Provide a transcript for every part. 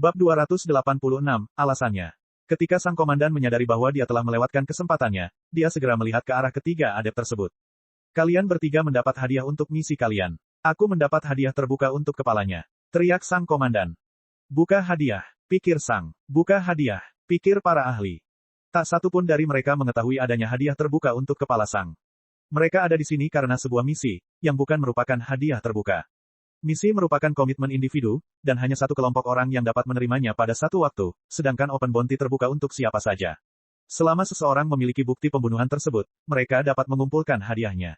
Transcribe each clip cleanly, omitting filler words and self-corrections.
Bab 286, alasannya. Ketika sang komandan menyadari bahwa dia telah melewatkan kesempatannya, dia segera melihat ke arah ketiga adep tersebut. Kalian bertiga mendapat hadiah untuk misi kalian. Aku mendapat hadiah terbuka untuk kepalanya. Teriak sang komandan. Buka hadiah, pikir sang. Buka hadiah, pikir para ahli. Tak satu pun dari mereka mengetahui adanya hadiah terbuka untuk kepala sang. Mereka ada di sini karena sebuah misi, yang bukan merupakan hadiah terbuka. Misi merupakan komitmen individu, dan hanya satu kelompok orang yang dapat menerimanya pada satu waktu, sedangkan open bounty terbuka untuk siapa saja. Selama seseorang memiliki bukti pembunuhan tersebut, mereka dapat mengumpulkan hadiahnya.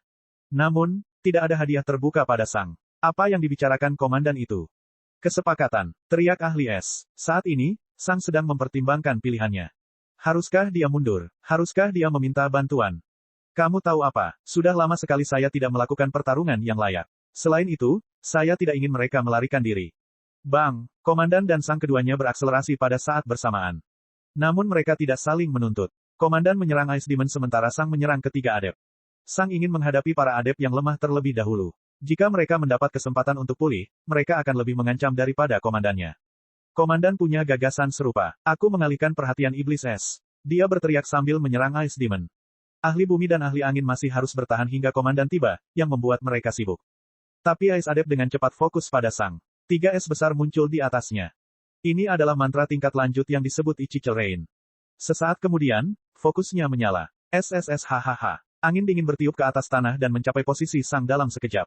Namun, tidak ada hadiah terbuka pada sang. Apa yang dibicarakan komandan itu? Kesepakatan, teriak ahli S. Saat ini, sang sedang mempertimbangkan pilihannya. Haruskah dia mundur? Haruskah dia meminta bantuan? Kamu tahu apa? Sudah lama sekali saya tidak melakukan pertarungan yang layak. Selain itu, saya tidak ingin mereka melarikan diri. Bang, komandan dan sang keduanya berakselerasi pada saat bersamaan. Namun mereka tidak saling menuntut. Komandan menyerang Ice Demon sementara sang menyerang ketiga adep. Sang ingin menghadapi para adep yang lemah terlebih dahulu. Jika mereka mendapat kesempatan untuk pulih, mereka akan lebih mengancam daripada komandannya. Komandan punya gagasan serupa. Aku mengalihkan perhatian Iblis Es. Dia berteriak sambil menyerang Ice Demon. Ahli bumi dan ahli angin masih harus bertahan hingga komandan tiba, yang membuat mereka sibuk. Tapi Ice Adep dengan cepat fokus pada sang. 3 es besar muncul di atasnya. Ini adalah mantra tingkat lanjut yang disebut Ichichel Rain. Sesaat kemudian, fokusnya menyala. SSSHHH. Angin dingin bertiup ke atas tanah dan mencapai posisi sang dalam sekejap.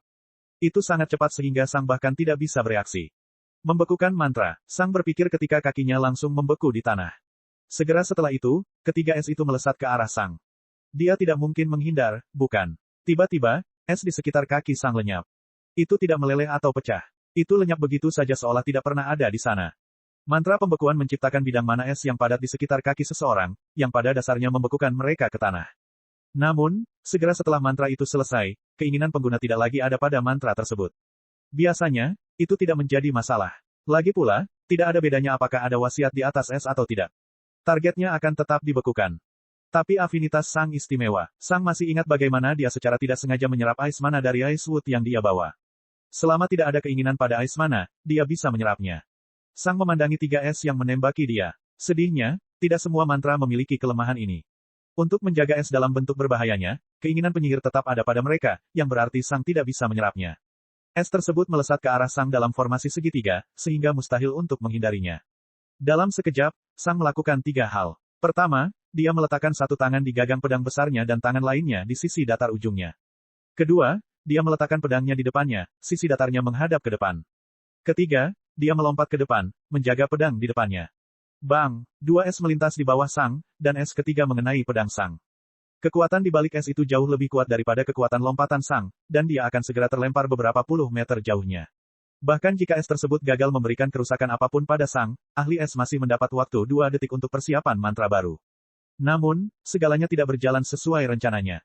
Itu sangat cepat sehingga sang bahkan tidak bisa bereaksi. Membekukan mantra, sang berpikir ketika kakinya langsung membeku di tanah. Segera setelah itu, ketiga es itu melesat ke arah sang. Dia tidak mungkin menghindar, bukan? Tiba-tiba, es di sekitar kaki sang lenyap. Itu tidak meleleh atau pecah. Itu lenyap begitu saja seolah tidak pernah ada di sana. Mantra pembekuan menciptakan bidang mana es yang padat di sekitar kaki seseorang, yang pada dasarnya membekukan mereka ke tanah. Namun, segera setelah mantra itu selesai, keinginan pengguna tidak lagi ada pada mantra tersebut. Biasanya, itu tidak menjadi masalah. Lagi pula, tidak ada bedanya apakah ada wasiat di atas es atau tidak. Targetnya akan tetap dibekukan. Tapi afinitas sang istimewa. Sang masih ingat bagaimana dia secara tidak sengaja menyerap Ice Mana dari Ice Wood yang dia bawa. Selama tidak ada keinginan pada Ice Mana, dia bisa menyerapnya. Sang memandangi 3 es yang menembaki dia. Sedihnya, tidak semua mantra memiliki kelemahan ini. Untuk menjaga es dalam bentuk berbahayanya, keinginan penyihir tetap ada pada mereka, yang berarti sang tidak bisa menyerapnya. Es tersebut melesat ke arah sang dalam formasi segitiga, sehingga mustahil untuk menghindarinya. Dalam sekejap, sang melakukan 3 hal. Pertama, dia meletakkan satu tangan di gagang pedang besarnya dan tangan lainnya di sisi datar ujungnya. Kedua, dia meletakkan pedangnya di depannya, sisi datarnya menghadap ke depan. Ketiga, dia melompat ke depan, menjaga pedang di depannya. Bang, 2 es melintas di bawah sang, dan es ketiga mengenai pedang sang. Kekuatan di balik es itu jauh lebih kuat daripada kekuatan lompatan sang, dan dia akan segera terlempar beberapa puluh meter jauhnya. Bahkan jika es tersebut gagal memberikan kerusakan apapun pada sang, ahli es masih mendapat waktu 2 detik untuk persiapan mantra baru. Namun, segalanya tidak berjalan sesuai rencananya.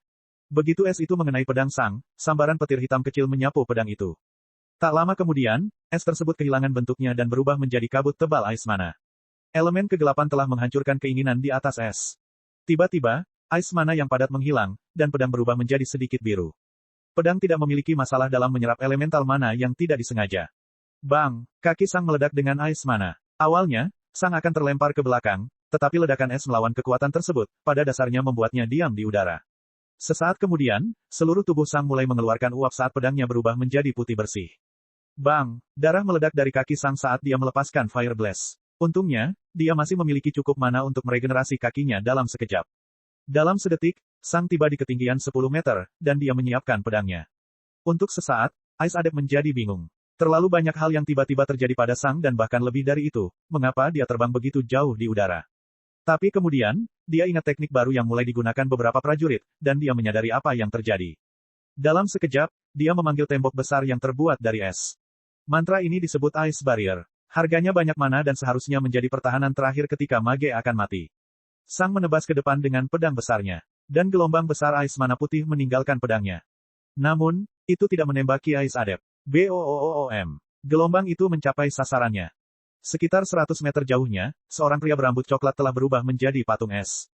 Begitu es itu mengenai pedang sang, sambaran petir hitam kecil menyapu pedang itu. Tak lama kemudian, es tersebut kehilangan bentuknya dan berubah menjadi kabut tebal Ice Mana. Elemen kegelapan telah menghancurkan keinginan di atas es. Tiba-tiba, Ice Mana yang padat menghilang, dan pedang berubah menjadi sedikit biru. Pedang tidak memiliki masalah dalam menyerap elemental mana yang tidak disengaja. Bang, kaki sang meledak dengan Ice Mana. Awalnya, sang akan terlempar ke belakang, tetapi ledakan es melawan kekuatan tersebut, pada dasarnya membuatnya diam di udara. Sesaat kemudian, seluruh tubuh sang mulai mengeluarkan uap saat pedangnya berubah menjadi putih bersih. Bang, darah meledak dari kaki sang saat dia melepaskan Fire Blast. Untungnya, dia masih memiliki cukup mana untuk meregenerasi kakinya dalam sekejap. Dalam sedetik, sang tiba di ketinggian 10 meter, dan dia menyiapkan pedangnya. Untuk sesaat, Ice Adep menjadi bingung. Terlalu banyak hal yang tiba-tiba terjadi pada sang dan bahkan lebih dari itu, mengapa dia terbang begitu jauh di udara. Tapi kemudian, dia ingat teknik baru yang mulai digunakan beberapa prajurit, dan dia menyadari apa yang terjadi. Dalam sekejap, dia memanggil tembok besar yang terbuat dari es. Mantra ini disebut Ice Barrier. Harganya banyak mana dan seharusnya menjadi pertahanan terakhir ketika mage akan mati. Sang menebas ke depan dengan pedang besarnya. Dan gelombang besar Ice Mana putih meninggalkan pedangnya. Namun, itu tidak menembaki Ice Adep. BOOOM. Gelombang itu mencapai sasarannya. Sekitar 100 meter jauhnya, seorang pria berambut coklat telah berubah menjadi patung es.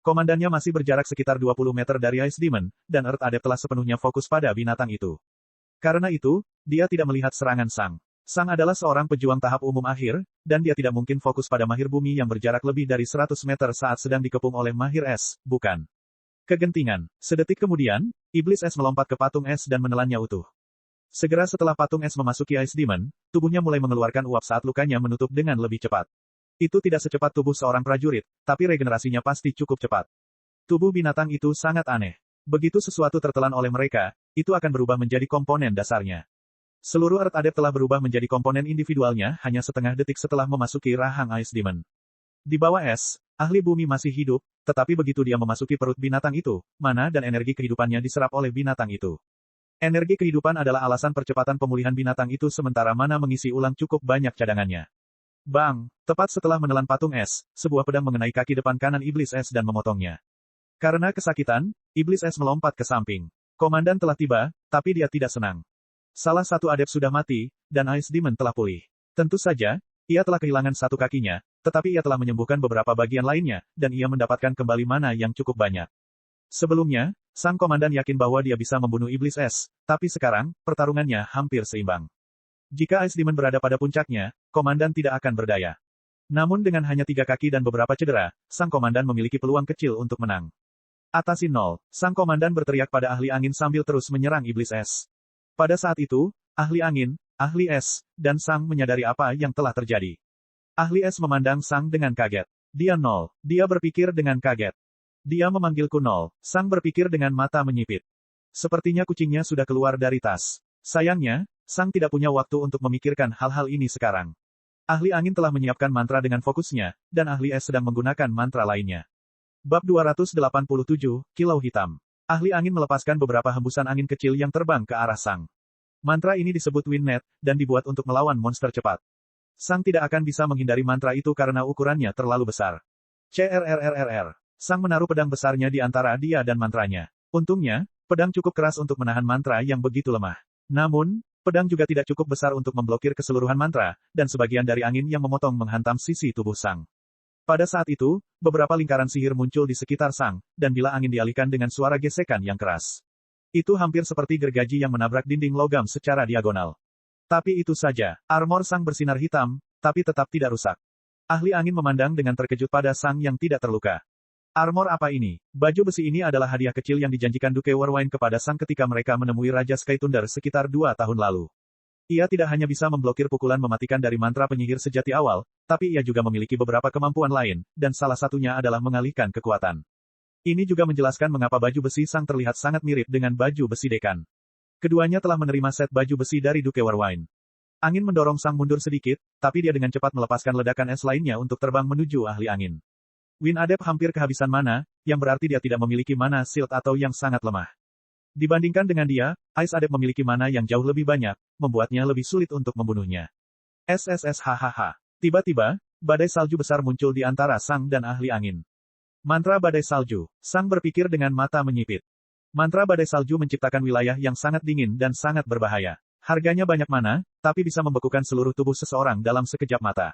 Komandannya masih berjarak sekitar 20 meter dari Ice Demon, dan Earth Adep telah sepenuhnya fokus pada binatang itu. Karena itu, dia tidak melihat serangan sang. Sang adalah seorang pejuang tahap umum akhir, dan dia tidak mungkin fokus pada mahir bumi yang berjarak lebih dari 100 meter saat sedang dikepung oleh mahir es, bukan? Kegentingan. Sedetik kemudian, iblis es melompat ke patung es dan menelannya utuh. Segera setelah patung es memasuki Ice Demon, tubuhnya mulai mengeluarkan uap saat lukanya menutup dengan lebih cepat. Itu tidak secepat tubuh seorang prajurit, tapi regenerasinya pasti cukup cepat. Tubuh binatang itu sangat aneh. Begitu sesuatu tertelan oleh mereka, itu akan berubah menjadi komponen dasarnya. Seluruh Earth Adept telah berubah menjadi komponen individualnya hanya setengah detik setelah memasuki rahang Ice Demon. Di bawah es, ahli bumi masih hidup, tetapi begitu dia memasuki perut binatang itu, mana dan energi kehidupannya diserap oleh binatang itu. Energi kehidupan adalah alasan percepatan pemulihan binatang itu sementara mana mengisi ulang cukup banyak cadangannya. Bang! Tepat setelah menelan patung es, sebuah pedang mengenai kaki depan kanan iblis es dan memotongnya. Karena kesakitan, iblis es melompat ke samping. Komandan telah tiba, tapi dia tidak senang. Salah satu adept sudah mati, dan Ice Demon telah pulih. Tentu saja, ia telah kehilangan satu kakinya, tetapi ia telah menyembuhkan beberapa bagian lainnya, dan ia mendapatkan kembali mana yang cukup banyak. Sebelumnya, sang komandan yakin bahwa dia bisa membunuh iblis es, tapi sekarang, pertarungannya hampir seimbang. Jika Ice Demon berada pada puncaknya, komandan tidak akan berdaya. Namun dengan hanya 3 kaki dan beberapa cedera, sang komandan memiliki peluang kecil untuk menang. Atasi 0, sang komandan berteriak pada ahli angin sambil terus menyerang iblis es. Pada saat itu, ahli angin, ahli es, dan Sang menyadari apa yang telah terjadi. Ahli es memandang Sang dengan kaget. Dia 0. Dia berpikir dengan kaget. Dia memanggilku 0. Sang berpikir dengan mata menyipit. Sepertinya kucingnya sudah keluar dari tas. Sayangnya, Sang tidak punya waktu untuk memikirkan hal-hal ini sekarang. Ahli angin telah menyiapkan mantra dengan fokusnya, dan ahli es sedang menggunakan mantra lainnya. Bab 287, Kilau Hitam. Ahli angin melepaskan beberapa hembusan angin kecil yang terbang ke arah Sang. Mantra ini disebut Wind Net, dan dibuat untuk melawan monster cepat. Sang tidak akan bisa menghindari mantra itu karena ukurannya terlalu besar. CRRRRR. Sang menaruh pedang besarnya di antara dia dan mantranya. Untungnya, pedang cukup keras untuk menahan mantra yang begitu lemah. Namun, pedang juga tidak cukup besar untuk memblokir keseluruhan mantra, dan sebagian dari angin yang memotong menghantam sisi tubuh Sang. Pada saat itu, beberapa lingkaran sihir muncul di sekitar Sang, dan bila angin dialihkan dengan suara gesekan yang keras. Itu hampir seperti gergaji yang menabrak dinding logam secara diagonal. Tapi itu saja, armor Sang bersinar hitam, tapi tetap tidak rusak. Ahli angin memandang dengan terkejut pada Sang yang tidak terluka. Armor apa ini? Baju besi ini adalah hadiah kecil yang dijanjikan Duke Warwine kepada Sang ketika mereka menemui Raja Sky Thunder sekitar 2 tahun lalu. Ia tidak hanya bisa memblokir pukulan mematikan dari mantra penyihir sejati awal, tapi ia juga memiliki beberapa kemampuan lain, dan salah satunya adalah mengalihkan kekuatan. Ini juga menjelaskan mengapa baju besi Sang terlihat sangat mirip dengan baju besi Dekan. Keduanya telah menerima set baju besi dari Duke Warwine. Angin mendorong Sang mundur sedikit, tapi dia dengan cepat melepaskan ledakan es lainnya untuk terbang menuju ahli angin. Wind Adept hampir kehabisan mana, yang berarti dia tidak memiliki mana shield atau yang sangat lemah. Dibandingkan dengan dia, Ice Adept memiliki mana yang jauh lebih banyak, membuatnya lebih sulit untuk membunuhnya. SSSHHH. Tiba-tiba, badai salju besar muncul di antara Sang dan ahli angin. Mantra badai salju. Sang berpikir dengan mata menyipit. Mantra badai salju menciptakan wilayah yang sangat dingin dan sangat berbahaya. Harganya banyak mana, tapi bisa membekukan seluruh tubuh seseorang dalam sekejap mata.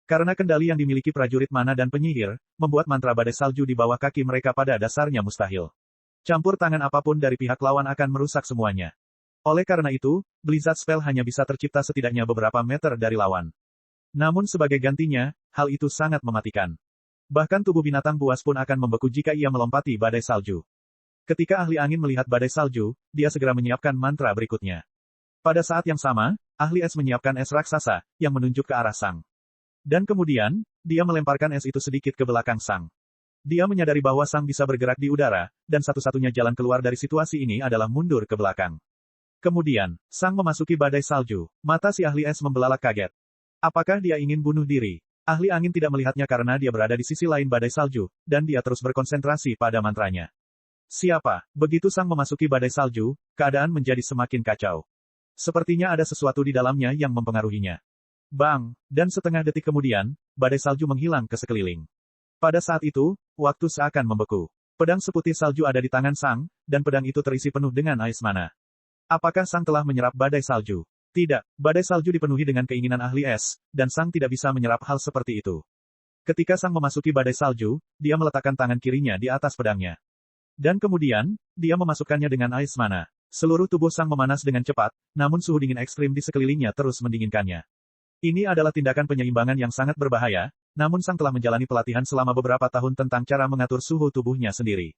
Karena kendali yang dimiliki prajurit mana dan penyihir, membuat mantra badai salju di bawah kaki mereka pada dasarnya mustahil. Campur tangan apapun dari pihak lawan akan merusak semuanya. Oleh karena itu, Blizzard Spell hanya bisa tercipta setidaknya beberapa meter dari lawan. Namun sebagai gantinya, hal itu sangat mematikan. Bahkan tubuh binatang buas pun akan membeku jika ia melompati badai salju. Ketika ahli angin melihat badai salju, dia segera menyiapkan mantra berikutnya. Pada saat yang sama, ahli es menyiapkan es raksasa, yang menunjuk ke arah Sang. Dan kemudian, dia melemparkan es itu sedikit ke belakang Sang. Dia menyadari bahwa Sang bisa bergerak di udara, dan satu-satunya jalan keluar dari situasi ini adalah mundur ke belakang. Kemudian, Sang memasuki badai salju. Mata si ahli es membelalak kaget. Apakah dia ingin bunuh diri? Ahli angin tidak melihatnya karena dia berada di sisi lain badai salju, dan dia terus berkonsentrasi pada mantranya. Siapa? Begitu Sang memasuki badai salju, keadaan menjadi semakin kacau. Sepertinya ada sesuatu di dalamnya yang mempengaruhinya. Bang! Dan setengah detik kemudian, badai salju menghilang ke sekeliling. Pada saat itu, waktu seakan membeku. Pedang seputih salju ada di tangan Sang, dan pedang itu terisi penuh dengan ice mana. Apakah Sang telah menyerap badai salju? Tidak, badai salju dipenuhi dengan keinginan ahli es, dan Sang tidak bisa menyerap hal seperti itu. Ketika Sang memasuki badai salju, dia meletakkan tangan kirinya di atas pedangnya. Dan kemudian, dia memasukkannya dengan ice mana. Seluruh tubuh Sang memanas dengan cepat, namun suhu dingin ekstrim di sekelilingnya terus mendinginkannya. Ini adalah tindakan penyeimbangan yang sangat berbahaya, namun Sang telah menjalani pelatihan selama beberapa tahun tentang cara mengatur suhu tubuhnya sendiri.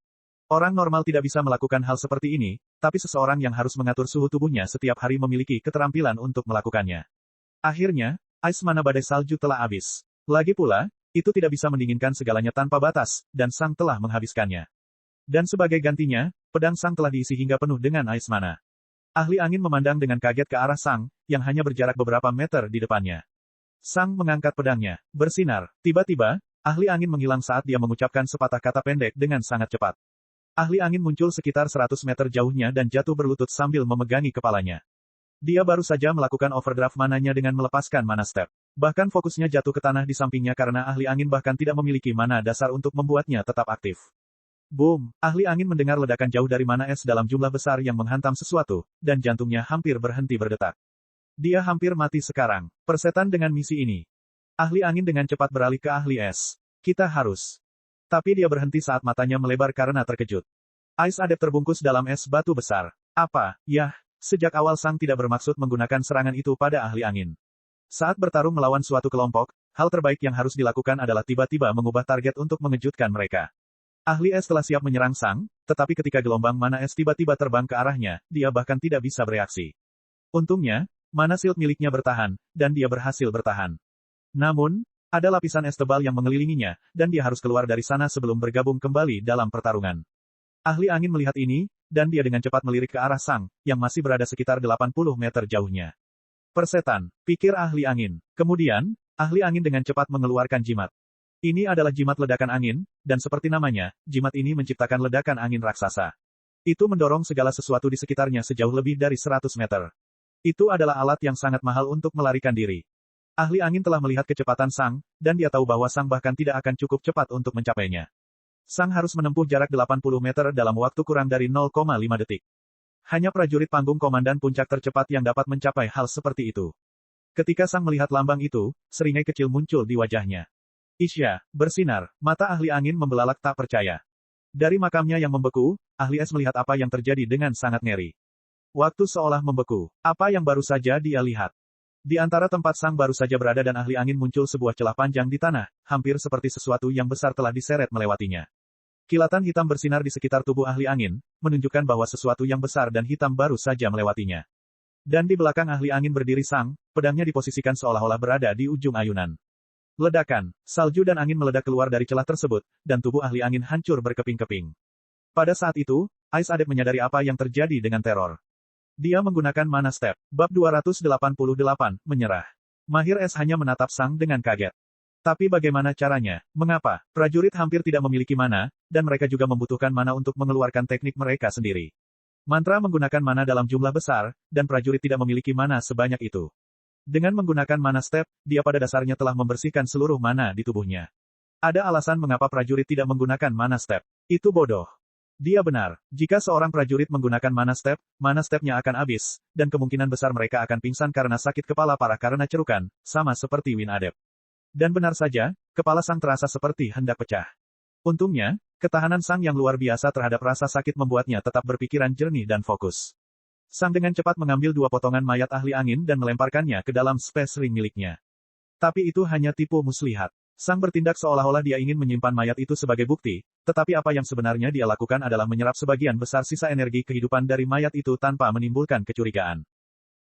Orang normal tidak bisa melakukan hal seperti ini, tapi seseorang yang harus mengatur suhu tubuhnya setiap hari memiliki keterampilan untuk melakukannya. Akhirnya, ais mana badai salju telah habis. Lagi pula, itu tidak bisa mendinginkan segalanya tanpa batas, dan Sang telah menghabiskannya. Dan sebagai gantinya, pedang Sang telah diisi hingga penuh dengan ais mana. Ahli angin memandang dengan kaget ke arah Sang, yang hanya berjarak beberapa meter di depannya. Sang mengangkat pedangnya, bersinar. Tiba-tiba, ahli angin menghilang saat dia mengucapkan sepatah kata pendek dengan sangat cepat. Ahli angin muncul sekitar 100 meter jauhnya dan jatuh berlutut sambil memegangi kepalanya. Dia baru saja melakukan overdraft mananya dengan melepaskan mana step. Bahkan fokusnya jatuh ke tanah di sampingnya karena ahli angin bahkan tidak memiliki mana dasar untuk membuatnya tetap aktif. Boom! Ahli angin mendengar ledakan jauh dari mana es dalam jumlah besar yang menghantam sesuatu, dan jantungnya hampir berhenti berdetak. Dia hampir mati sekarang. Persetan dengan misi ini. Ahli angin dengan cepat beralih ke ahli es. Kita harus. Tapi dia berhenti saat matanya melebar karena terkejut. Ice Adept terbungkus dalam es batu besar. Apa? Yah, sejak awal Sang tidak bermaksud menggunakan serangan itu pada ahli angin. Saat bertarung melawan suatu kelompok, hal terbaik yang harus dilakukan adalah tiba-tiba mengubah target untuk mengejutkan mereka. Ahli es telah siap menyerang Sang, tetapi ketika gelombang mana es tiba-tiba terbang ke arahnya, dia bahkan tidak bisa bereaksi. Untungnya, mana shield miliknya bertahan, dan dia berhasil bertahan. Namun, ada lapisan es tebal yang mengelilinginya, dan dia harus keluar dari sana sebelum bergabung kembali dalam pertarungan. Ahli angin melihat ini, dan dia dengan cepat melirik ke arah Sang, yang masih berada sekitar 80 meter jauhnya. Persetan, pikir ahli angin. Kemudian, ahli angin dengan cepat mengeluarkan jimat. Ini adalah jimat ledakan angin, dan seperti namanya, jimat ini menciptakan ledakan angin raksasa. Itu mendorong segala sesuatu di sekitarnya sejauh lebih dari 100 meter. Itu adalah alat yang sangat mahal untuk melarikan diri. Ahli angin telah melihat kecepatan Sang, dan dia tahu bahwa Sang bahkan tidak akan cukup cepat untuk mencapainya. Sang harus menempuh jarak 80 meter dalam waktu kurang dari 0,5 detik. Hanya prajurit panggung komandan puncak tercepat yang dapat mencapai hal seperti itu. Ketika Sang melihat lambang itu, seringai kecil muncul di wajahnya. Isya, bersinar, mata ahli angin membelalak tak percaya. Dari makamnya yang membeku, ahli es melihat apa yang terjadi dengan sangat ngeri. Waktu seolah membeku. Apa yang baru saja dia lihat? Di antara tempat Sang baru saja berada dan ahli angin muncul sebuah celah panjang di tanah, hampir seperti sesuatu yang besar telah diseret melewatinya. Kilatan hitam bersinar di sekitar tubuh ahli angin, menunjukkan bahwa sesuatu yang besar dan hitam baru saja melewatinya. Dan di belakang ahli angin berdiri Sang, pedangnya diposisikan seolah-olah berada di ujung ayunan. Ledakan, salju dan angin meledak keluar dari celah tersebut, dan tubuh ahli angin hancur berkeping-keping. Pada saat itu, Ice Adept menyadari apa yang terjadi dengan teror. Dia menggunakan mana step. Bab 288, menyerah. Mahir es hanya menatap Sang dengan kaget. Tapi bagaimana caranya? Mengapa? Prajurit hampir tidak memiliki mana, dan mereka juga membutuhkan mana untuk mengeluarkan teknik mereka sendiri. Mantra menggunakan mana dalam jumlah besar, dan prajurit tidak memiliki mana sebanyak itu. Dengan menggunakan mana step, dia pada dasarnya telah membersihkan seluruh mana di tubuhnya. Ada alasan mengapa prajurit tidak menggunakan mana step. Itu bodoh. Dia benar. Jika seorang prajurit menggunakan mana stepnya akan habis, dan kemungkinan besar mereka akan pingsan karena sakit kepala parah karena cerukan, sama seperti Win Adept. Dan benar saja, kepala Sang terasa seperti hendak pecah. Untungnya, ketahanan Sang yang luar biasa terhadap rasa sakit membuatnya tetap berpikiran jernih dan fokus. Sang dengan cepat mengambil 2 potongan mayat ahli angin dan melemparkannya ke dalam space ring miliknya. Tapi itu hanya tipu muslihat. Sang bertindak seolah-olah dia ingin menyimpan mayat itu sebagai bukti, tetapi apa yang sebenarnya dia lakukan adalah menyerap sebagian besar sisa energi kehidupan dari mayat itu tanpa menimbulkan kecurigaan.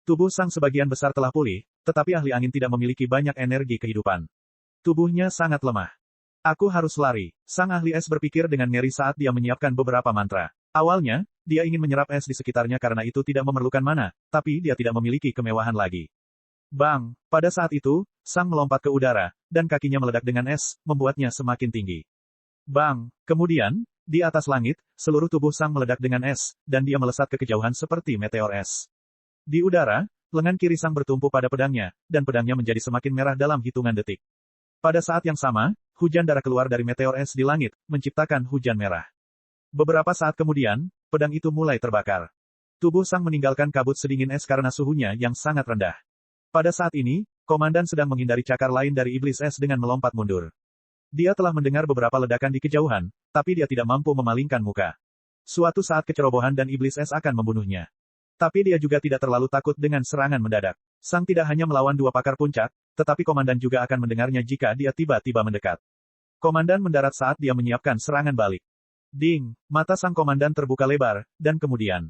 Tubuh Sang sebagian besar telah pulih, tetapi ahli angin tidak memiliki banyak energi kehidupan. Tubuhnya sangat lemah. Aku harus lari. Sang ahli es berpikir dengan ngeri saat dia menyiapkan beberapa mantra. Awalnya, dia ingin menyerap es di sekitarnya karena itu tidak memerlukan mana, tapi dia tidak memiliki kemewahan lagi. Bang! Pada saat itu, Sang melompat ke udara, dan kakinya meledak dengan es, membuatnya semakin tinggi. Bang! Kemudian, di atas langit, seluruh tubuh Sang meledak dengan es, dan dia melesat ke kejauhan seperti meteor es. Di udara, lengan kiri Sang bertumpu pada pedangnya, dan pedangnya menjadi semakin merah dalam hitungan detik. Pada saat yang sama, hujan darah keluar dari meteor es di langit, menciptakan hujan merah. Beberapa saat kemudian, pedang itu mulai terbakar. Tubuh Sang meninggalkan kabut sedingin es karena suhunya yang sangat rendah. Pada saat ini, komandan sedang menghindari cakar lain dari iblis es dengan melompat mundur. Dia telah mendengar beberapa ledakan di kejauhan, tapi dia tidak mampu memalingkan muka. Suatu saat kecerobohan dan iblis es akan membunuhnya. Tapi dia juga tidak terlalu takut dengan serangan mendadak. Sang tidak hanya melawan dua pakar puncak, tetapi komandan juga akan mendengarnya jika dia tiba-tiba mendekat. Komandan mendarat saat dia menyiapkan serangan balik. Ding, mata sang komandan terbuka lebar, dan kemudian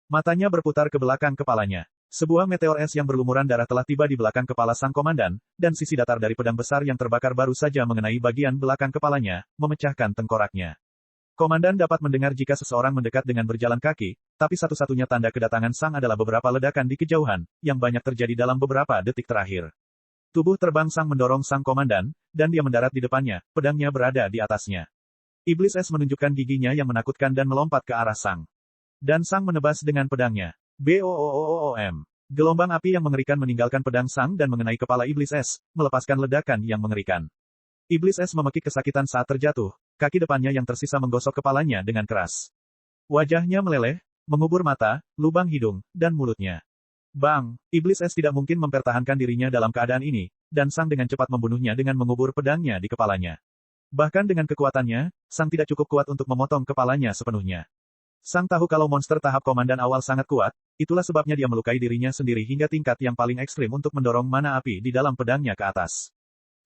matanya berputar ke belakang kepalanya. Sebuah meteor es yang berlumuran darah telah tiba di belakang kepala sang komandan, dan sisi datar dari pedang besar yang terbakar baru saja mengenai bagian belakang kepalanya, memecahkan tengkoraknya. Komandan dapat mendengar jika seseorang mendekat dengan berjalan kaki, tapi satu-satunya tanda kedatangan sang adalah beberapa ledakan di kejauhan, yang banyak terjadi dalam beberapa detik terakhir. Tubuh terbang sang mendorong sang komandan, dan dia mendarat di depannya, pedangnya berada di atasnya. Iblis es menunjukkan giginya yang menakutkan dan melompat ke arah sang. Dan sang menebas dengan pedangnya. Boom. Gelombang api yang mengerikan meninggalkan pedang sang dan mengenai kepala iblis es, melepaskan ledakan yang mengerikan. Iblis es memekik kesakitan saat terjatuh, kaki depannya yang tersisa menggosok kepalanya dengan keras. Wajahnya meleleh, mengubur mata, lubang hidung, dan mulutnya. Bang! Iblis es tidak mungkin mempertahankan dirinya dalam keadaan ini, dan sang dengan cepat membunuhnya dengan mengubur pedangnya di kepalanya. Bahkan dengan kekuatannya, sang tidak cukup kuat untuk memotong kepalanya sepenuhnya. Sang tahu kalau monster tahap komandan awal sangat kuat, itulah sebabnya dia melukai dirinya sendiri hingga tingkat yang paling ekstrim untuk mendorong mana api di dalam pedangnya ke atas.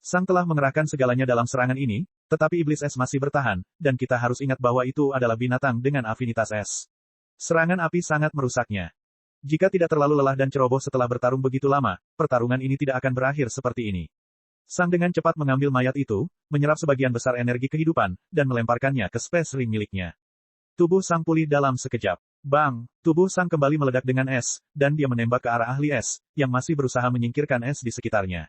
Sang telah mengerahkan segalanya dalam serangan ini, tetapi iblis es masih bertahan, dan kita harus ingat bahwa itu adalah binatang dengan afinitas es. Serangan api sangat merusaknya. Jika tidak terlalu lelah dan ceroboh setelah bertarung begitu lama, pertarungan ini tidak akan berakhir seperti ini. Sang dengan cepat mengambil mayat itu, menyerap sebagian besar energi kehidupan, dan melemparkannya ke space ring miliknya. Tubuh sang pulih dalam sekejap. Bang! Tubuh sang kembali meledak dengan es, dan dia menembak ke arah ahli es, yang masih berusaha menyingkirkan es di sekitarnya.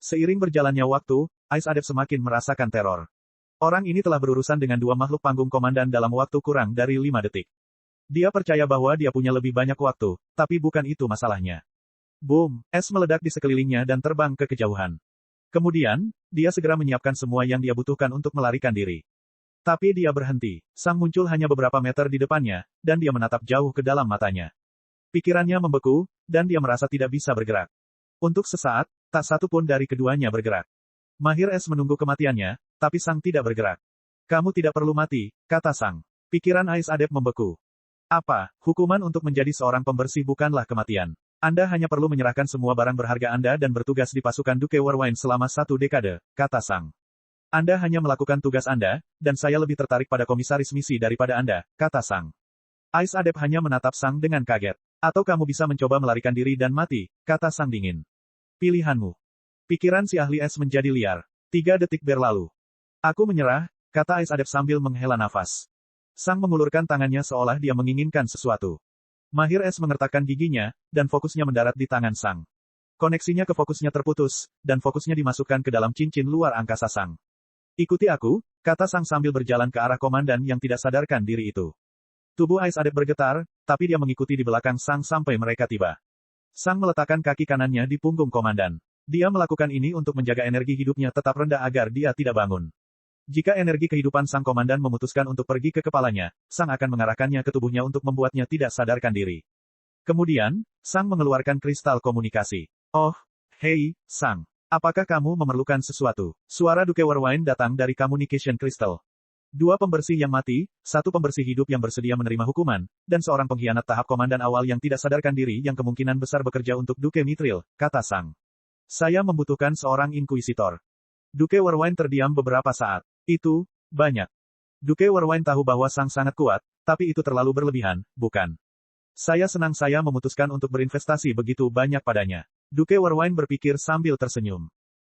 Seiring berjalannya waktu, Ice Adept semakin merasakan teror. Orang ini telah berurusan dengan dua makhluk panggung komandan dalam waktu kurang dari 5 detik. Dia percaya bahwa dia punya lebih banyak waktu, tapi bukan itu masalahnya. Boom! Es meledak di sekelilingnya dan terbang ke kejauhan. Kemudian, dia segera menyiapkan semua yang dia butuhkan untuk melarikan diri. Tapi dia berhenti. Sang muncul hanya beberapa meter di depannya, dan dia menatap jauh ke dalam matanya. Pikirannya membeku, dan dia merasa tidak bisa bergerak. Untuk sesaat, tak satu pun dari keduanya bergerak. Mahir es menunggu kematiannya, tapi sang tidak bergerak. Kamu tidak perlu mati, kata sang. Pikiran Ice Adept membeku. Apa, hukuman untuk menjadi seorang pembersih bukanlah kematian. Anda hanya perlu menyerahkan semua barang berharga Anda dan bertugas di pasukan Duke Warwine selama 1 dekade, kata sang. Anda hanya melakukan tugas Anda, dan saya lebih tertarik pada komisaris misi daripada Anda, kata sang. Ice Adept hanya menatap sang dengan kaget. Atau kamu bisa mencoba melarikan diri dan mati, kata sang dingin. Pilihanmu. Pikiran si ahli es menjadi liar. 3 detik berlalu. Aku menyerah, kata Ice Adept sambil menghela nafas. Sang mengulurkan tangannya seolah dia menginginkan sesuatu. Mahir es mengertakkan giginya, dan fokusnya mendarat di tangan sang. Koneksinya ke fokusnya terputus, dan fokusnya dimasukkan ke dalam cincin luar angkasa sang. Ikuti aku, kata sang sambil berjalan ke arah komandan yang tidak sadarkan diri itu. Tubuh Ice Adept bergetar, tapi dia mengikuti di belakang sang sampai mereka tiba. Sang meletakkan kaki kanannya di punggung komandan. Dia melakukan ini untuk menjaga energi hidupnya tetap rendah agar dia tidak bangun. Jika energi kehidupan sang komandan memutuskan untuk pergi ke kepalanya, sang akan mengarahkannya ke tubuhnya untuk membuatnya tidak sadarkan diri. Kemudian, sang mengeluarkan kristal komunikasi. Oh, hei, sang. Apakah kamu memerlukan sesuatu? Suara Duke Warwine datang dari Communication Crystal. 2 pembersih yang mati, 1 pembersih hidup yang bersedia menerima hukuman, dan seorang pengkhianat tahap komandan awal yang tidak sadarkan diri yang kemungkinan besar bekerja untuk Duke Mithril, kata sang. Saya membutuhkan seorang inkuisitor. Duke Warwine terdiam beberapa saat. Itu, banyak. Duke Warwine tahu bahwa sang sangat kuat, tapi itu terlalu berlebihan, bukan? Saya senang saya memutuskan untuk berinvestasi begitu banyak padanya. Duke Warwine berpikir sambil tersenyum.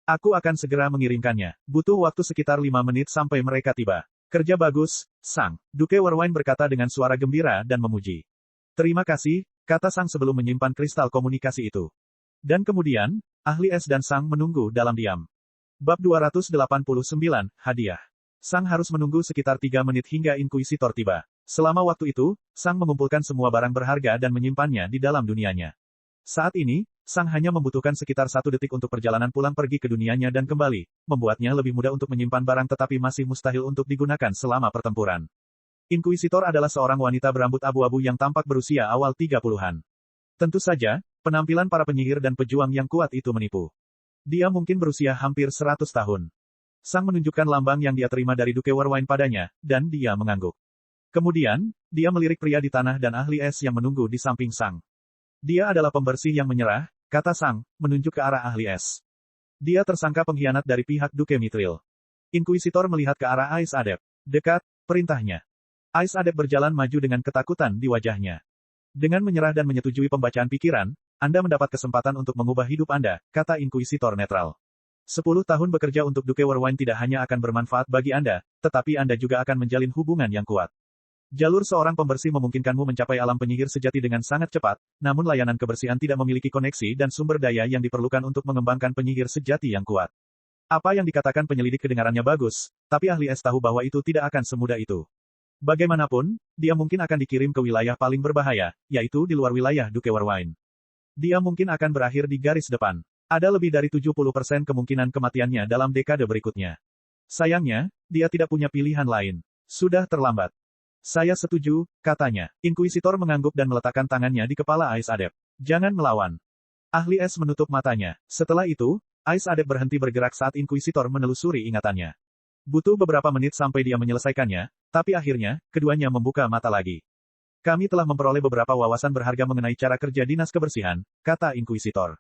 Aku akan segera mengirimkannya. Butuh waktu sekitar 5 menit sampai mereka tiba. Kerja bagus, sang. Duke Warwine berkata dengan suara gembira dan memuji. Terima kasih, kata sang sebelum menyimpan kristal komunikasi itu. Dan kemudian, ahli es dan sang menunggu dalam diam. Bab 289, Hadiah. Sang harus menunggu sekitar 3 menit hingga inkuisitor tiba. Selama waktu itu, sang mengumpulkan semua barang berharga dan menyimpannya di dalam dunianya. Saat ini, sang hanya membutuhkan sekitar 1 detik untuk perjalanan pulang pergi ke dunianya dan kembali, membuatnya lebih mudah untuk menyimpan barang tetapi masih mustahil untuk digunakan selama pertempuran. Inkuisitor adalah seorang wanita berambut abu-abu yang tampak berusia awal 30-an. Tentu saja, penampilan para penyihir dan pejuang yang kuat itu menipu. Dia mungkin berusia hampir 100 tahun. Sang menunjukkan lambang yang dia terima dari Duke Warwine padanya, dan dia mengangguk. Kemudian, dia melirik pria di tanah dan ahli es yang menunggu di samping sang. Dia adalah pembersih yang menyerah, kata Sang, menunjuk ke arah ahli es. Dia tersangka pengkhianat dari pihak Duke Mithril. Inkuisitor melihat ke arah Ais Adept. Dekat, perintahnya. Ais Adept berjalan maju dengan ketakutan di wajahnya. Dengan menyerah dan menyetujui pembacaan pikiran, Anda mendapat kesempatan untuk mengubah hidup Anda, kata Inkuisitor netral. 10 tahun bekerja untuk Duke Warwine tidak hanya akan bermanfaat bagi Anda, tetapi Anda juga akan menjalin hubungan yang kuat. Jalur seorang pembersih memungkinkanmu mencapai alam penyihir sejati dengan sangat cepat, namun layanan kebersihan tidak memiliki koneksi dan sumber daya yang diperlukan untuk mengembangkan penyihir sejati yang kuat. Apa yang dikatakan penyelidik kedengarannya bagus, tapi ahli es tahu bahwa itu tidak akan semudah itu. Bagaimanapun, dia mungkin akan dikirim ke wilayah paling berbahaya, yaitu di luar wilayah Duke Warwine. Dia mungkin akan berakhir di garis depan. Ada lebih dari 70% kemungkinan kematiannya dalam dekade berikutnya. Sayangnya, dia tidak punya pilihan lain. Sudah terlambat. Saya setuju, katanya. Inkuisitor mengangguk dan meletakkan tangannya di kepala Ais Adept. Jangan melawan. Ahli es menutup matanya. Setelah itu, Ais Adept berhenti bergerak saat Inkuisitor menelusuri ingatannya. Butuh beberapa menit sampai dia menyelesaikannya, tapi akhirnya, keduanya membuka mata lagi. Kami telah memperoleh beberapa wawasan berharga mengenai cara kerja dinas kebersihan, kata Inkuisitor.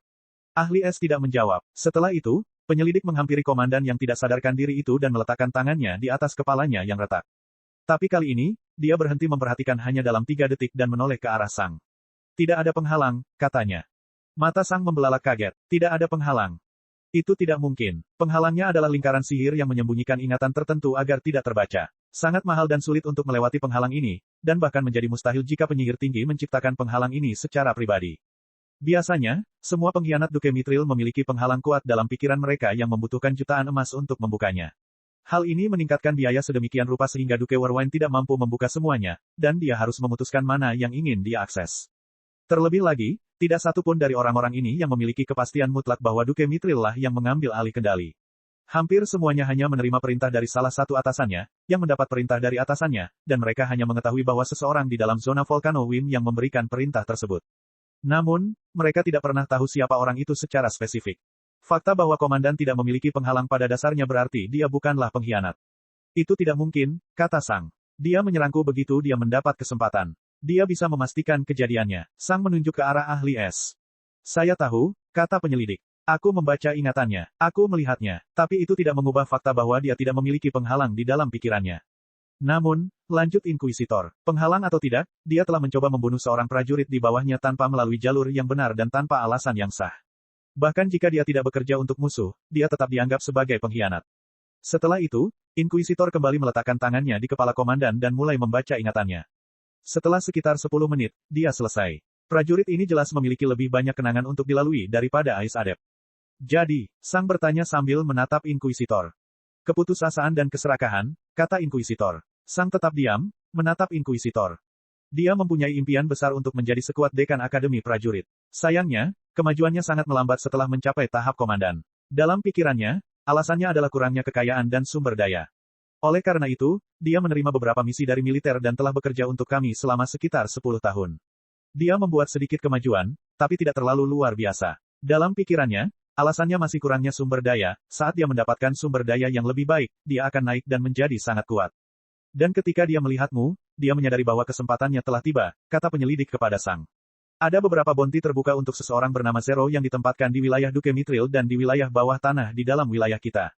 Ahli es tidak menjawab. Setelah itu, penyelidik menghampiri komandan yang tidak sadarkan diri itu dan meletakkan tangannya di atas kepalanya yang retak. Tapi kali ini, dia berhenti memperhatikan hanya dalam 3 detik dan menoleh ke arah Sang. Tidak ada penghalang, katanya. Mata Sang membelalak kaget. Tidak ada penghalang. Itu tidak mungkin. Penghalangnya adalah lingkaran sihir yang menyembunyikan ingatan tertentu agar tidak terbaca. Sangat mahal dan sulit untuk melewati penghalang ini, dan bahkan menjadi mustahil jika penyihir tinggi menciptakan penghalang ini secara pribadi. Biasanya, semua pengkhianat Duke Mithril memiliki penghalang kuat dalam pikiran mereka yang membutuhkan jutaan emas untuk membukanya. Hal ini meningkatkan biaya sedemikian rupa sehingga Duke Warwine tidak mampu membuka semuanya, dan dia harus memutuskan mana yang ingin dia akses. Terlebih lagi, tidak satu pun dari orang-orang ini yang memiliki kepastian mutlak bahwa Duke Mithril lah yang mengambil alih kendali. Hampir semuanya hanya menerima perintah dari salah satu atasannya, yang mendapat perintah dari atasannya, dan mereka hanya mengetahui bahwa seseorang di dalam zona Volcano Wind yang memberikan perintah tersebut. Namun, mereka tidak pernah tahu siapa orang itu secara spesifik. Fakta bahwa komandan tidak memiliki penghalang pada dasarnya berarti dia bukanlah pengkhianat. Itu tidak mungkin, kata Sang. Dia menyerangku begitu dia mendapat kesempatan. Dia bisa memastikan kejadiannya. Sang menunjuk ke arah ahli es. Saya tahu, kata penyelidik. Aku membaca ingatannya. Aku melihatnya. Tapi itu tidak mengubah fakta bahwa dia tidak memiliki penghalang di dalam pikirannya. Namun, lanjut Inkuisitor, penghalang atau tidak, dia telah mencoba membunuh seorang prajurit di bawahnya tanpa melalui jalur yang benar dan tanpa alasan yang sah. Bahkan jika dia tidak bekerja untuk musuh, dia tetap dianggap sebagai pengkhianat. Setelah itu, Inkuisitor kembali meletakkan tangannya di kepala komandan dan mulai membaca ingatannya. Setelah sekitar 10 menit, dia selesai. Prajurit ini jelas memiliki lebih banyak kenangan untuk dilalui daripada Ais Adept. Jadi, Sang bertanya sambil menatap Inkuisitor. Keputusasaan dan keserakahan, kata Inkuisitor. Sang tetap diam, menatap Inkuisitor. Dia mempunyai impian besar untuk menjadi sekuat dekan Akademi Prajurit. Sayangnya, kemajuannya sangat melambat setelah mencapai tahap komandan. Dalam pikirannya, alasannya adalah kurangnya kekayaan dan sumber daya. Oleh karena itu, dia menerima beberapa misi dari militer dan telah bekerja untuk kami selama sekitar 10 tahun. Dia membuat sedikit kemajuan, tapi tidak terlalu luar biasa. Dalam pikirannya, alasannya masih kurangnya sumber daya. Saat dia mendapatkan sumber daya yang lebih baik, dia akan naik dan menjadi sangat kuat. Dan ketika dia melihatmu, dia menyadari bahwa kesempatannya telah tiba, kata penyelidik kepada Sang. Ada beberapa bounty terbuka untuk seseorang bernama Zero yang ditempatkan di wilayah Duke Mithril dan di wilayah bawah tanah di dalam wilayah kita.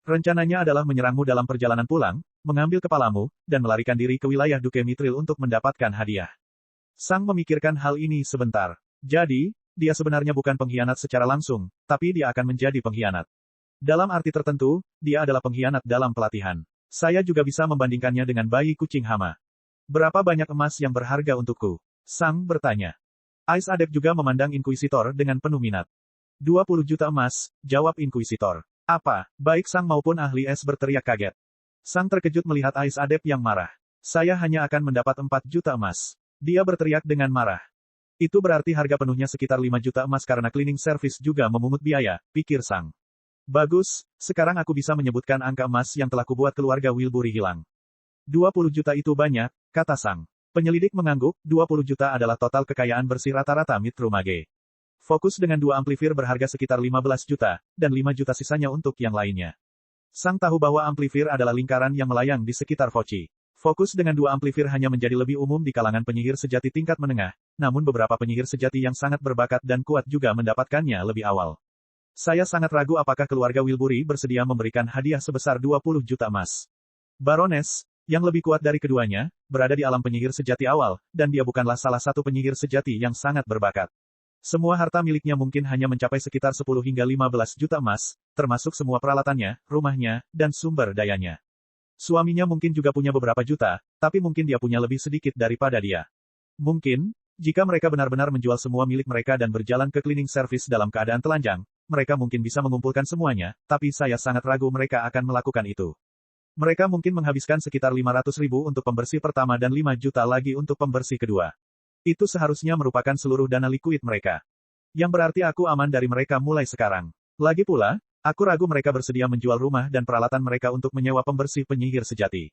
Rencananya adalah menyerangmu dalam perjalanan pulang, mengambil kepalamu, dan melarikan diri ke wilayah Duke Mithril untuk mendapatkan hadiah. Sang memikirkan hal ini sebentar. Jadi, dia sebenarnya bukan pengkhianat secara langsung, tapi dia akan menjadi pengkhianat. Dalam arti tertentu, dia adalah pengkhianat dalam pelatihan. Saya juga bisa membandingkannya dengan bayi kucing hama. Berapa banyak emas yang berharga untukku? Sang bertanya. Ais Adept juga memandang Inkuisitor dengan penuh minat. 20 juta emas, jawab Inkuisitor. Apa? Baik Sang maupun ahli es berteriak kaget. Sang terkejut melihat Ais Adept yang marah. Saya hanya akan mendapat 4 juta emas. Dia berteriak dengan marah. Itu berarti harga penuhnya sekitar 5 juta emas karena cleaning service juga memungut biaya, pikir Sang. Bagus, sekarang aku bisa menyebutkan angka emas yang telah kubuat keluarga Wilbury hilang. 20 juta itu banyak, kata Sang. Penyelidik mengangguk, 20 juta adalah total kekayaan bersih rata-rata Mitru Mage. Fokus dengan 2 amplifier berharga sekitar 15 juta, dan 5 juta sisanya untuk yang lainnya. Sang tahu bahwa amplifier adalah lingkaran yang melayang di sekitar Foci. Fokus dengan dua amplifier hanya menjadi lebih umum di kalangan penyihir sejati tingkat menengah, namun beberapa penyihir sejati yang sangat berbakat dan kuat juga mendapatkannya lebih awal. Saya sangat ragu apakah keluarga Wilbury bersedia memberikan hadiah sebesar 20 juta emas. Baroness, yang lebih kuat dari keduanya, berada di alam penyihir sejati awal, dan dia bukanlah salah satu penyihir sejati yang sangat berbakat. Semua harta miliknya mungkin hanya mencapai sekitar 10 hingga 15 juta emas, termasuk semua peralatannya, rumahnya, dan sumber dayanya. Suaminya mungkin juga punya beberapa juta, tapi mungkin dia punya lebih sedikit daripada dia. Mungkin, jika mereka benar-benar menjual semua milik mereka dan berjalan ke cleaning service dalam keadaan telanjang, mereka mungkin bisa mengumpulkan semuanya, tapi saya sangat ragu mereka akan melakukan itu. Mereka mungkin menghabiskan sekitar 500.000 untuk pembersih pertama dan 5 juta lagi untuk pembersih kedua. Itu seharusnya merupakan seluruh dana likuid mereka. Yang berarti aku aman dari mereka mulai sekarang. Lagi pula, aku ragu mereka bersedia menjual rumah dan peralatan mereka untuk menyewa pembersih penyihir sejati.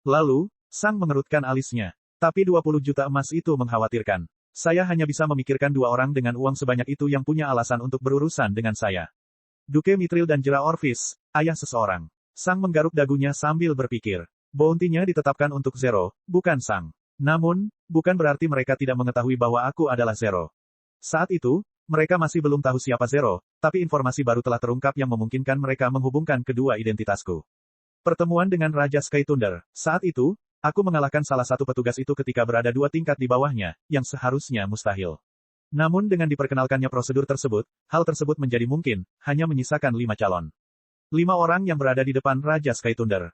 Lalu, Sang mengerutkan alisnya. Tapi 20 juta emas itu mengkhawatirkan. Saya hanya bisa memikirkan dua orang dengan uang sebanyak itu yang punya alasan untuk berurusan dengan saya. Duke Mithril dan Jera Orvis, ayah seseorang. Sang menggaruk dagunya sambil berpikir. Bounty-nya ditetapkan untuk Zero, bukan Sang. Namun, bukan berarti mereka tidak mengetahui bahwa aku adalah Zero. Saat itu, mereka masih belum tahu siapa Zero, tapi informasi baru telah terungkap yang memungkinkan mereka menghubungkan kedua identitasku. Pertemuan dengan Raja Sky Thunder. Saat itu, aku mengalahkan salah satu petugas itu ketika berada 2 tingkat di bawahnya, yang seharusnya mustahil. Namun dengan diperkenalkannya prosedur tersebut, hal tersebut menjadi mungkin, hanya menyisakan 5 calon. 5 orang yang berada di depan Raja Sky Thunder.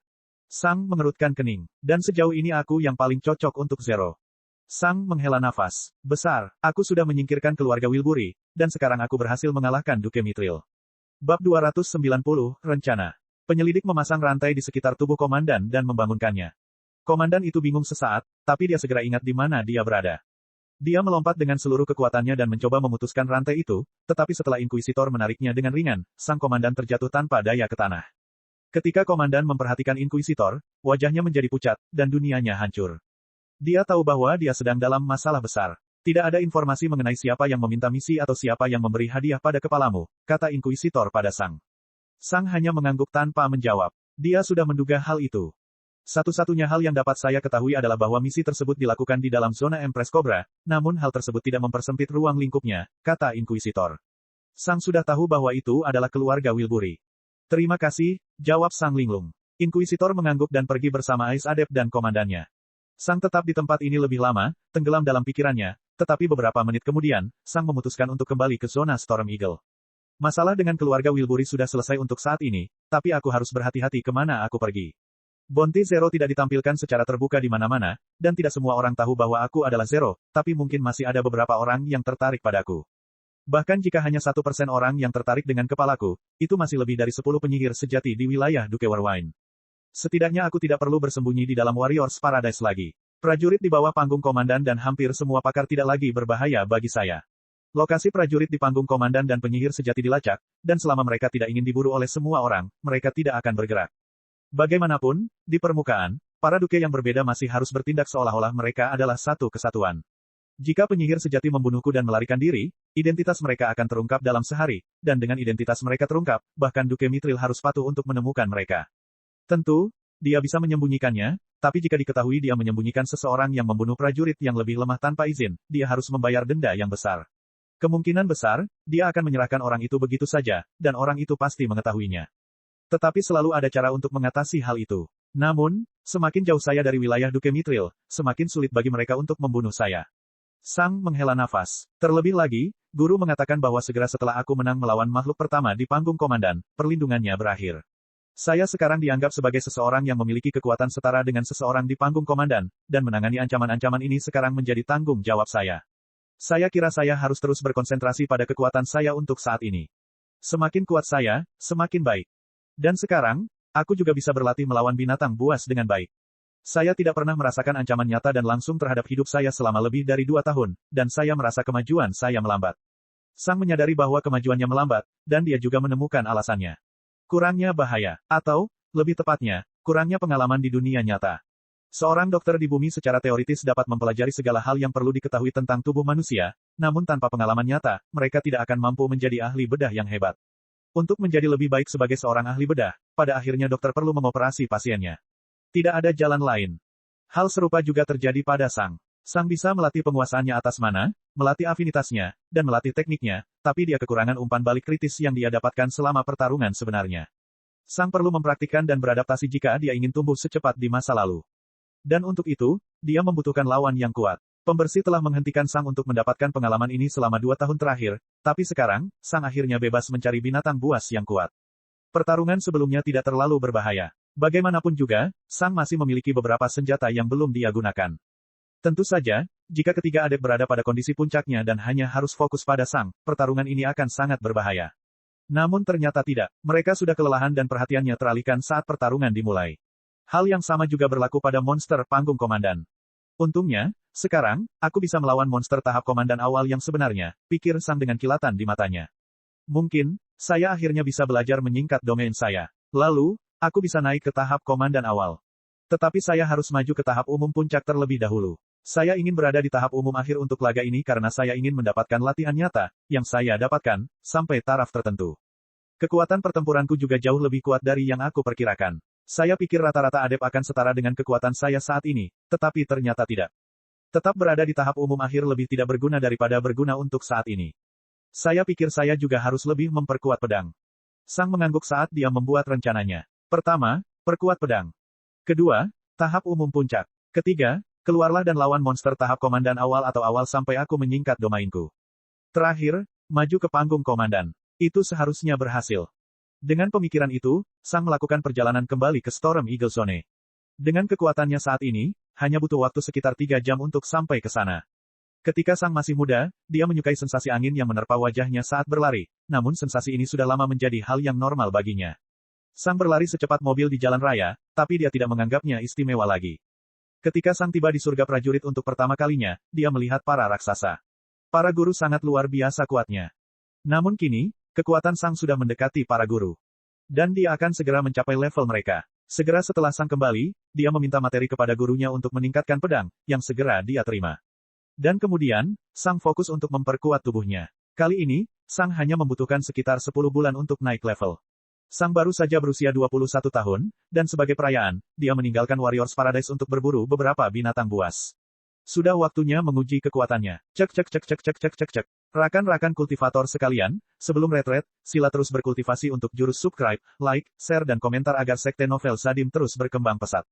Sang mengerutkan kening. Dan sejauh ini aku yang paling cocok untuk Zero. Sang menghela nafas. Besar, aku sudah menyingkirkan keluarga Wilbury, dan sekarang aku berhasil mengalahkan Duke Mithril. Bab 290, Rencana. Penyelidik memasang rantai di sekitar tubuh komandan dan membangunkannya. Komandan itu bingung sesaat, tapi dia segera ingat di mana dia berada. Dia melompat dengan seluruh kekuatannya dan mencoba memutuskan rantai itu, tetapi setelah Inkuisitor menariknya dengan ringan, sang komandan terjatuh tanpa daya ke tanah. Ketika komandan memperhatikan Inkuisitor, wajahnya menjadi pucat, dan dunianya hancur. Dia tahu bahwa dia sedang dalam masalah besar. Tidak ada informasi mengenai siapa yang meminta misi atau siapa yang memberi hadiah pada kepalamu, kata Inkuisitor pada Sang. Sang hanya mengangguk tanpa menjawab. Dia sudah menduga hal itu. Satu-satunya hal yang dapat saya ketahui adalah bahwa misi tersebut dilakukan di dalam zona Empress Cobra, namun hal tersebut tidak mempersempit ruang lingkupnya, kata Inkuisitor. Sang sudah tahu bahwa itu adalah keluarga Wilbury. Terima kasih, jawab Sang Linglung. Inkuisitor mengangguk dan pergi bersama Ice Adept dan komandannya. Sang tetap di tempat ini lebih lama, tenggelam dalam pikirannya, tetapi beberapa menit kemudian, Sang memutuskan untuk kembali ke zona Storm Eagle. Masalah dengan keluarga Wilbury sudah selesai untuk saat ini, tapi aku harus berhati-hati kemana aku pergi. Bounty Zero tidak ditampilkan secara terbuka di mana-mana, dan tidak semua orang tahu bahwa aku adalah Zero, tapi mungkin masih ada beberapa orang yang tertarik padaku. Bahkan jika hanya 1% orang yang tertarik dengan kepalaku, itu masih lebih dari 10 penyihir sejati di wilayah Duke Warwine. Setidaknya aku tidak perlu bersembunyi di dalam Warriors Paradise lagi. Prajurit di bawah panggung komandan dan hampir semua pakar tidak lagi berbahaya bagi saya. Lokasi prajurit di panggung komandan dan penyihir sejati dilacak, dan selama mereka tidak ingin diburu oleh semua orang, mereka tidak akan bergerak. Bagaimanapun, di permukaan, para duke yang berbeda masih harus bertindak seolah-olah mereka adalah satu kesatuan. Jika penyihir sejati membunuhku dan melarikan diri, identitas mereka akan terungkap dalam sehari, dan dengan identitas mereka terungkap, bahkan Duke Mithril harus patuh untuk menemukan mereka. Tentu, dia bisa menyembunyikannya, tapi jika diketahui dia menyembunyikan seseorang yang membunuh prajurit yang lebih lemah tanpa izin, dia harus membayar denda yang besar. Kemungkinan besar, dia akan menyerahkan orang itu begitu saja, dan orang itu pasti mengetahuinya. Tetapi selalu ada cara untuk mengatasi hal itu. Namun, semakin jauh saya dari wilayah Duke Mithril, semakin sulit bagi mereka untuk membunuh saya. Sang menghela nafas. Terlebih lagi, guru mengatakan bahwa segera setelah aku menang melawan makhluk pertama di panggung komandan, perlindungannya berakhir. Saya sekarang dianggap sebagai seseorang yang memiliki kekuatan setara dengan seseorang di panggung komandan, dan menangani ancaman-ancaman ini sekarang menjadi tanggung jawab saya. Saya kira saya harus terus berkonsentrasi pada kekuatan saya untuk saat ini. Semakin kuat saya, semakin baik. Dan sekarang, aku juga bisa berlatih melawan binatang buas dengan baik. Saya tidak pernah merasakan ancaman nyata dan langsung terhadap hidup saya selama lebih dari 2 tahun, dan saya merasa kemajuan saya melambat. Sang menyadari bahwa kemajuannya melambat, dan dia juga menemukan alasannya. Kurangnya bahaya, atau, lebih tepatnya, kurangnya pengalaman di dunia nyata. Seorang dokter di bumi secara teoritis dapat mempelajari segala hal yang perlu diketahui tentang tubuh manusia, namun tanpa pengalaman nyata, mereka tidak akan mampu menjadi ahli bedah yang hebat. Untuk menjadi lebih baik sebagai seorang ahli bedah, pada akhirnya dokter perlu mengoperasi pasiennya. Tidak ada jalan lain. Hal serupa juga terjadi pada Sang. Sang bisa melatih penguasaannya atas mana, melatih afinitasnya, dan melatih tekniknya, tapi dia kekurangan umpan balik kritis yang dia dapatkan selama pertarungan sebenarnya. Sang perlu mempraktikkan dan beradaptasi jika dia ingin tumbuh secepat di masa lalu. Dan untuk itu, dia membutuhkan lawan yang kuat. Pembersih telah menghentikan Sang untuk mendapatkan pengalaman ini selama 2 tahun terakhir, tapi sekarang, Sang akhirnya bebas mencari binatang buas yang kuat. Pertarungan sebelumnya tidak terlalu berbahaya. Bagaimanapun juga, Sang masih memiliki beberapa senjata yang belum dia gunakan. Tentu saja, jika ketiga adept berada pada kondisi puncaknya dan hanya harus fokus pada Sang, pertarungan ini akan sangat berbahaya. Namun ternyata tidak, mereka sudah kelelahan dan perhatiannya teralihkan saat pertarungan dimulai. Hal yang sama juga berlaku pada monster panggung komandan. Untungnya, sekarang, aku bisa melawan monster tahap komandan awal yang sebenarnya, pikir Sang dengan kilatan di matanya. Mungkin, saya akhirnya bisa belajar menyingkat domain saya. Lalu, aku bisa naik ke tahap komandan awal. Tetapi saya harus maju ke tahap umum puncak terlebih dahulu. Saya ingin berada di tahap umum akhir untuk laga ini karena saya ingin mendapatkan latihan nyata, yang saya dapatkan, sampai taraf tertentu. Kekuatan pertempuranku juga jauh lebih kuat dari yang aku perkirakan. Saya pikir rata-rata adept akan setara dengan kekuatan saya saat ini, tetapi ternyata tidak. Tetap berada di tahap umum akhir lebih tidak berguna daripada berguna untuk saat ini. Saya pikir saya juga harus lebih memperkuat pedang. Sang mengangguk saat dia membuat rencananya. Pertama, perkuat pedang. Kedua, tahap umum puncak. Ketiga, keluarlah dan lawan monster tahap komandan awal atau awal sampai aku menyingkat domainku. Terakhir, maju ke panggung komandan. Itu seharusnya berhasil. Dengan pemikiran itu, Sang melakukan perjalanan kembali ke Storm Eagle Zone. Dengan kekuatannya saat ini, hanya butuh waktu sekitar 3 jam untuk sampai ke sana. Ketika Sang masih muda, dia menyukai sensasi angin yang menerpa wajahnya saat berlari, namun sensasi ini sudah lama menjadi hal yang normal baginya. Sang berlari secepat mobil di jalan raya, tapi dia tidak menganggapnya istimewa lagi. Ketika Sang tiba di surga prajurit untuk pertama kalinya, dia melihat para raksasa. Para guru sangat luar biasa kuatnya. Namun kini, kekuatan Sang sudah mendekati para guru. Dan dia akan segera mencapai level mereka. Segera setelah Sang kembali, dia meminta materi kepada gurunya untuk meningkatkan pedang, yang segera dia terima. Dan kemudian, Sang fokus untuk memperkuat tubuhnya. Kali ini, Sang hanya membutuhkan sekitar 10 bulan untuk naik level. Sang baru saja berusia 21 tahun, dan sebagai perayaan, dia meninggalkan Warriors Paradise untuk berburu beberapa binatang buas. Sudah waktunya menguji kekuatannya. Cek. Rakan-rakan kultivator sekalian, sebelum retret, sila terus berkultivasi untuk jurus subscribe, like, share dan komentar agar sekte novel Sadim terus berkembang pesat.